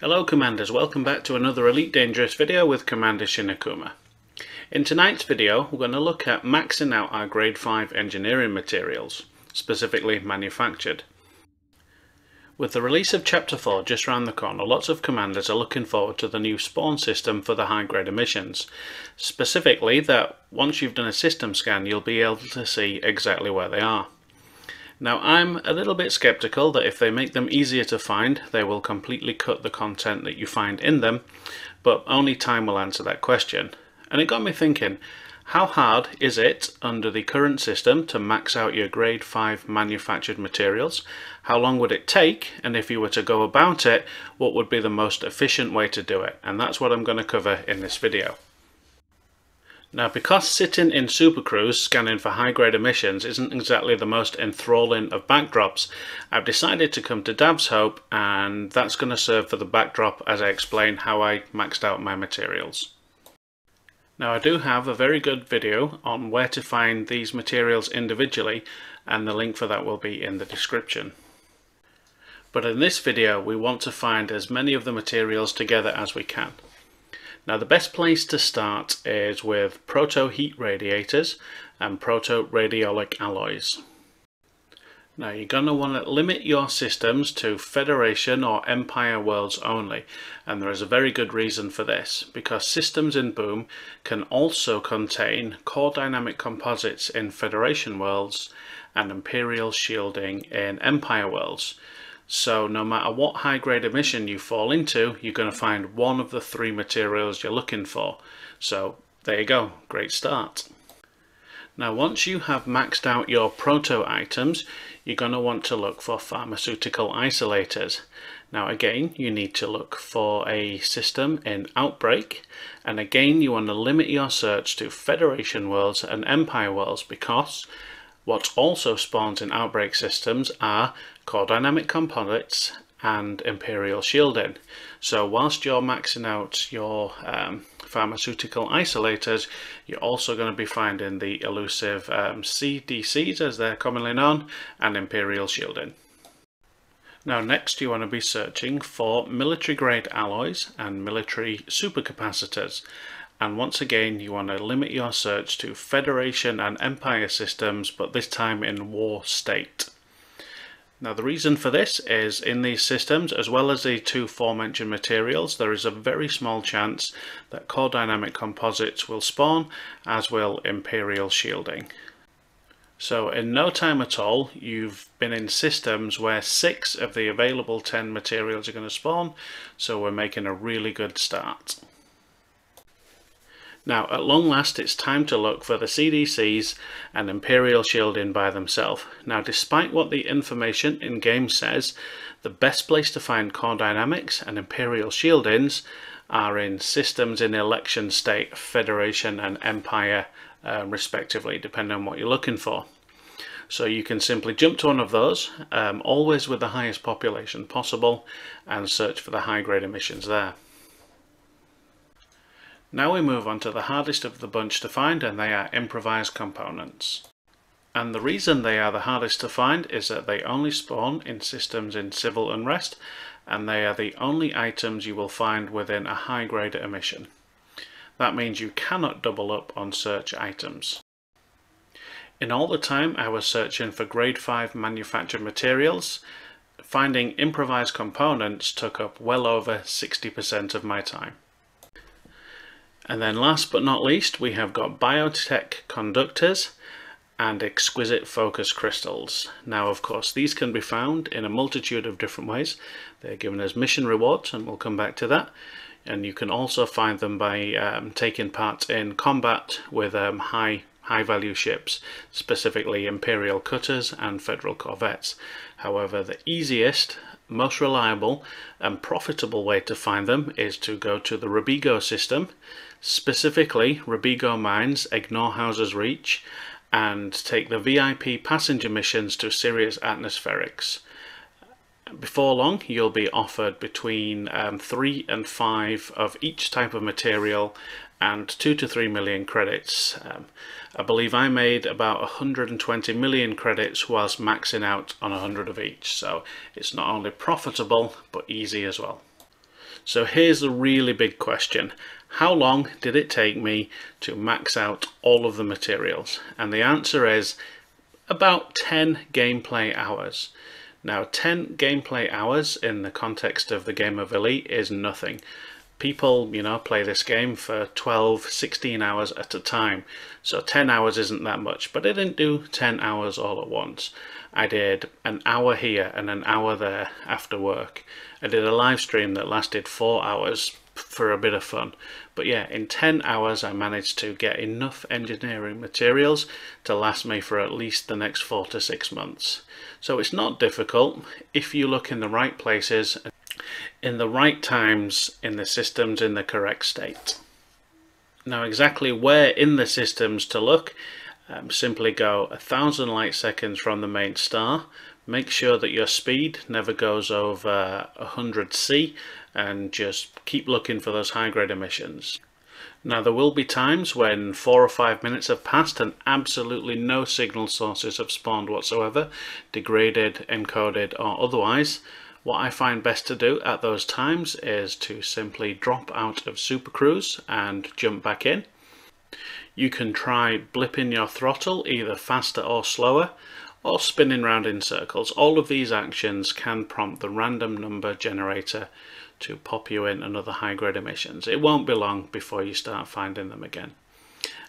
Hello Commanders, welcome back to another Elite Dangerous video with Commander Shinakuma. In tonight's video we're going to look at maxing out our grade 5 engineering materials, specifically manufactured. With the release of Chapter 4 just around the corner, lots of Commanders are looking forward to the new spawn system for the high grade emissions. Specifically that once you've done a system scan you'll be able to see exactly where they are. Now I'm a little bit skeptical that if they make them easier to find they will completely cut the content that you find in them, but only time will answer that question. And it got me thinking, how hard is it under the current system to max out your grade 5 manufactured materials? How long would it take, and if you were to go about it, what would be the most efficient way to do it? And that's what I'm going to cover in this video. Now, because sitting in Super Cruise scanning for high-grade emissions isn't exactly the most enthralling of backdrops, I've decided to come to Dav's Hope, and that's going to serve for the backdrop as I explain how I maxed out my materials. Now, I do have a very good video on where to find these materials individually, and the link for that will be in the description. But in this video, we want to find as many of the materials together as we can. Now the best place to start is with Proto heat radiators and Proto radiolic alloys. Now you're going to want to limit your systems to Federation or Empire worlds only, and there is a very good reason for this, because systems in Boom can also contain core dynamic composites in Federation worlds and Imperial shielding in Empire worlds. So no matter what high grade emission you fall into, you're going to find one of the three materials you're looking for. So there you go, great start. Now once you have maxed out your Proto items, you're going to want to look for pharmaceutical isolators. Now again, you need to look for a system in Outbreak, and again you want to limit your search to Federation worlds and Empire worlds, because what also spawns in Outbreak systems are core dynamic composites and Imperial shielding. So whilst you're maxing out your pharmaceutical isolators, you're also going to be finding the elusive CDCs, as they're commonly known, and Imperial shielding. Now next you want to be searching for military grade alloys and military supercapacitors. And once again you want to limit your search to Federation and Empire systems, but this time in war state. Now the reason for this is in these systems, as well as the two aforementioned materials, there is a very small chance that core dynamic composites will spawn, as will Imperial shielding. So in no time at all you've been in systems where 6 of the available 10 materials are going to spawn, so we're making a really good start. Now at long last it's time to look for the CDCs and Imperial shielding by themselves. Now despite what the information in game says, the best place to find core dynamics and Imperial shieldings are in systems in election state, Federation and Empire respectively, depending on what you're looking for. So you can simply jump to one of those, always with the highest population possible, and search for the high grade emissions there. Now we move on to the hardest of the bunch to find, and they are improvised components. And the reason they are the hardest to find is that they only spawn in systems in civil unrest, and they are the only items you will find within a high grade emission. That means you cannot double up on search items. In all the time I was searching for grade 5 manufactured materials, finding improvised components took up well over 60% of my time. And then last but not least, we have got biotech conductors and exquisite focus crystals. Now of course these can be found in a multitude of different ways. They're given as mission rewards, and we'll come back to that. And you can also find them by taking part in combat with high value ships, specifically Imperial cutters and Federal corvettes. However, the easiest, most reliable and profitable way to find them is to go to the Rubigo system, specifically Rubigo Mines, Ignore House's Reach, and take the VIP passenger missions to Sirius Atmospherics. Before long you'll be offered between 3 and 5 of each type of material and 2 to 3 million credits. I believe I made about 120 million credits whilst maxing out on 100 of each, so it's not only profitable but easy as well. So here's the really big question. How long did it take me to max out all of the materials? And the answer is about 10 gameplay hours. Now 10 gameplay hours in the context of the game of Elite is nothing. People, play this game for 12, 16 hours at a time. So 10 hours isn't that much, but I didn't do 10 hours all at once. I did an hour here and an hour there after work. I did a live stream that lasted 4 hours for a bit of fun. But yeah, in 10 hours I managed to get enough engineering materials to last me for at least the next 4 to 6 months. So it's not difficult if you look in the right places, in the right times, in the systems in the correct state. Now exactly where in the systems to look, simply go 1000 light seconds from the main star. Make sure that your speed never goes over 100 C and just keep looking for those high grade emissions. Now there will be times when 4 or 5 minutes have passed and absolutely no signal sources have spawned whatsoever, degraded, encoded or otherwise. What I find best to do at those times is to simply drop out of Supercruise and jump back in. You can try blipping your throttle either faster or slower, or spinning round in circles. All of these actions can prompt the random number generator to pop you in another high grade emissions. It won't be long before you start finding them again.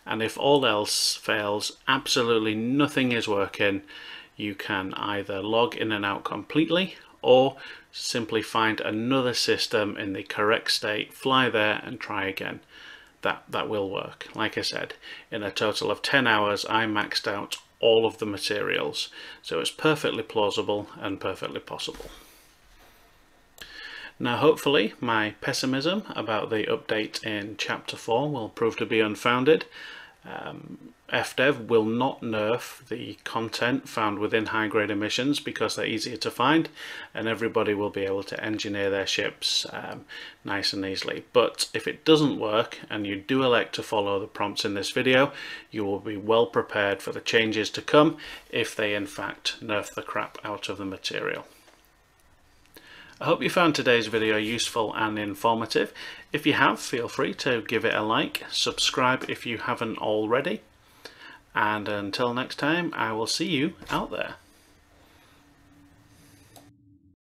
And if all else fails, absolutely nothing is working, you can either log in and out completely or simply find another system in the correct state, fly there and try again. That will work. Like I said, in a total of 10 hours I maxed out all of the materials, so it's perfectly plausible and perfectly possible. Now hopefully my pessimism about the update in chapter 4 will prove to be unfounded. FDev will not nerf the content found within high grade emissions because they're easier to find and everybody will be able to engineer their ships nice and easily. But if it doesn't work and you do elect to follow the prompts in this video, you will be well prepared for the changes to come if they in fact nerf the crap out of the material. I hope you found today's video useful and informative. If you have, feel free to give it a like, subscribe if you haven't already, and until next time, I will see you out there.